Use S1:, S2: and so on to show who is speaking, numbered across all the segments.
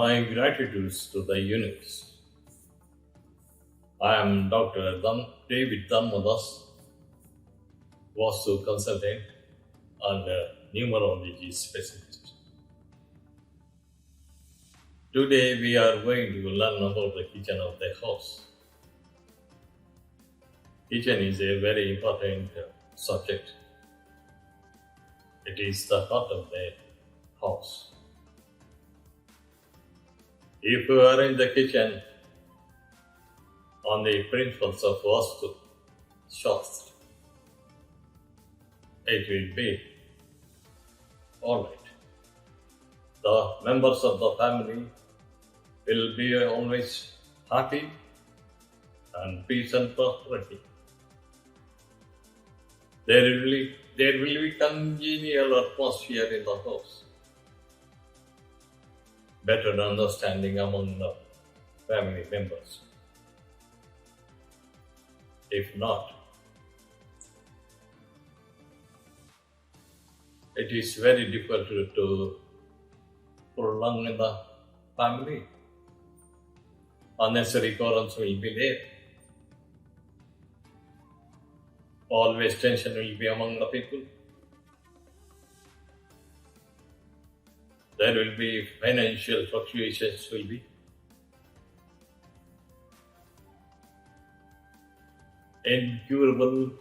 S1: My gratitudes to the universe. I am Dr. David Dharmadas, Vastu consultant and numerology specialist. Today we are going to learn about the kitchen of the house. Kitchen is a very important subject. It is the heart of the house. If you arrange the kitchen on the principles of Vastu, Shastra, it will be alright. The members of the family will be always happy and peace and prosperity. There will be congenial atmosphere in the house. Better understanding among the family members. If not, it is very difficult to prolong in the family. Unnecessary quarrels will be there. Always tension will be among the people. There will be financial fluctuations will be. Incurable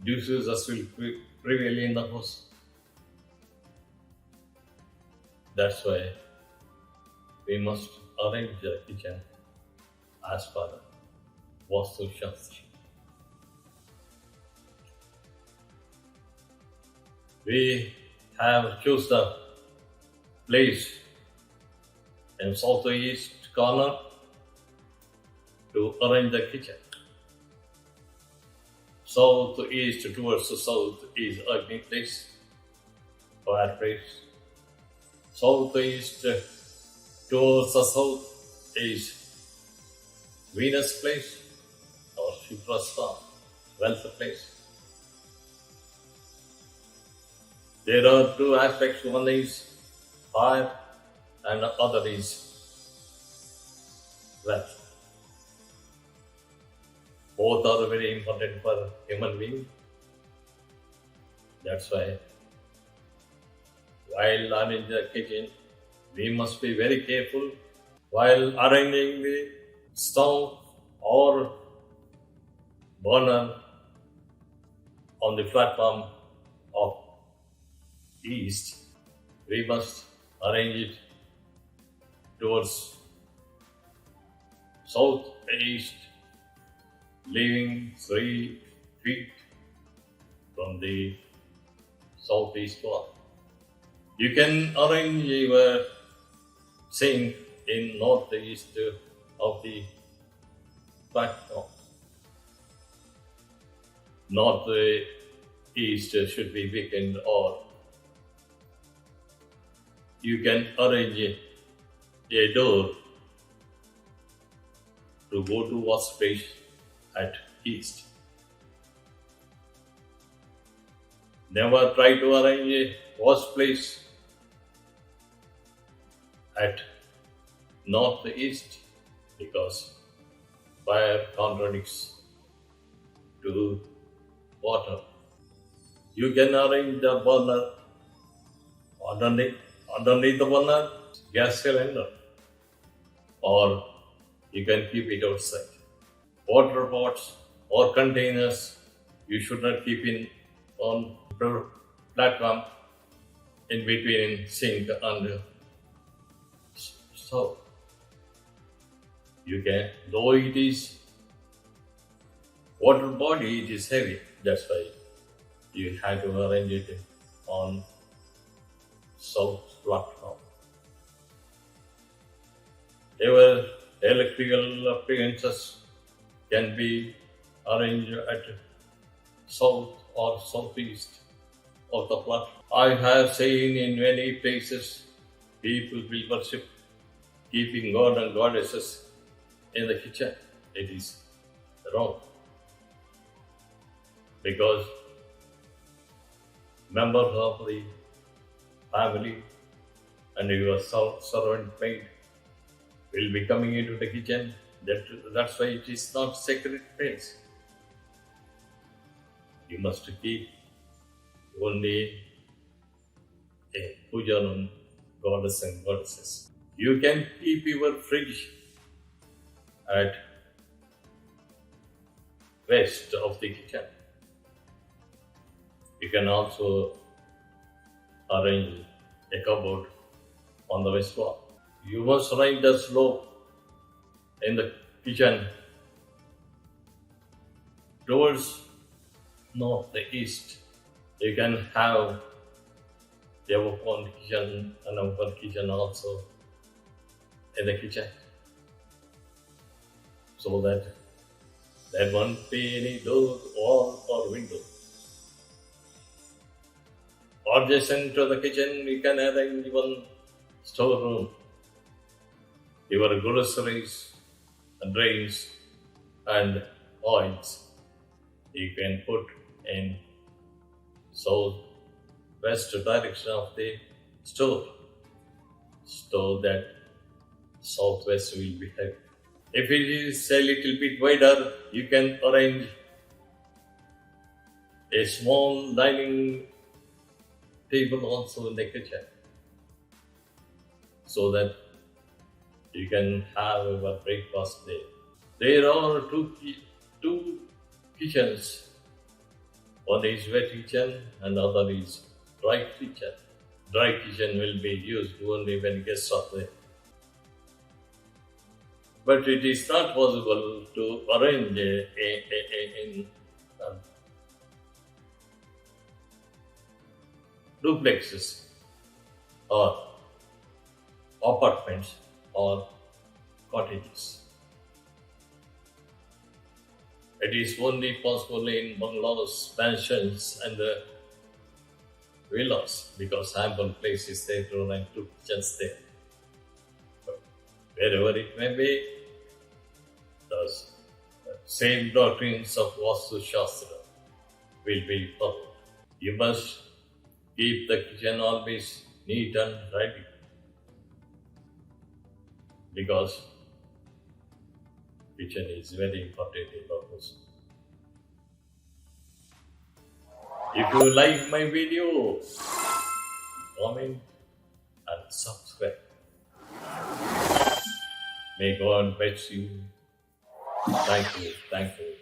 S1: diseases will prevail in the house. That's why we must arrange the kitchen as per Vastu Shastra. We have chosen the place in southeast corner to arrange the kitchen. Southeast towards the south is Agni place, fireplace. Southeast towards the south is Venus place or Shiprastha, wealth place. There are two aspects, one is fire and the other is wealth. Both are very important for human being. That's why while arranging the kitchen, we must be very careful while arranging the stove or burner on the platform of east. We must arrange it towards southeast, leaving 3 feet from the southeast wall. You can arrange your sink in northeast of the platform. Northeast should be vacant, or you can arrange a door to go to wash place at east. Never try to arrange a wash place at northeast because fire contradicts to water. You can arrange the burner underneath the burner, gas cylinder, or you can keep it outside. Water pots or containers you should not keep on platform in between sink and stove. You can, though it is water body, it is heavy. That's why you have to arrange it on south platform. Your electrical appliances can be arranged at south or southeast of the platform. I have seen in many places people will worship keeping God and goddesses in the kitchen. It is wrong. Because members of the family and your servant maid will be coming into the kitchen. That's why it is not sacred place. You must keep only a puja on goddess and goddesses. You can keep your fridge at west of the kitchen. You can also arrange a cupboard on the west wall. You must arrange the slope in the kitchen towards north, the east. You can have the open kitchen and open kitchen also in the kitchen, so that there won't be any door, wall or window. Adjacent to the kitchen, you can arrange one storeroom. Your groceries, drinks, and oils you can put in southwest direction of the store, so that southwest will be heavy. If it is a little bit wider, you can arrange a small dining table also in the kitchen, so that you can have your breakfast there. There are two kitchens. One is wet kitchen and other is dry kitchen. Dry kitchen will be used only when guests are there. But it is not possible to arrange in duplexes or apartments or cottages. It is only possible in bungalows, mansions, and villas, because ample place is there to run two kitchens there. But wherever it may be, the same doctrines of Vastu Shastra will be followed. You must keep the kitchen always neat and tidy, because kitchen is very important in our house. If you like my video, comment and subscribe. May God bless you. Thank you.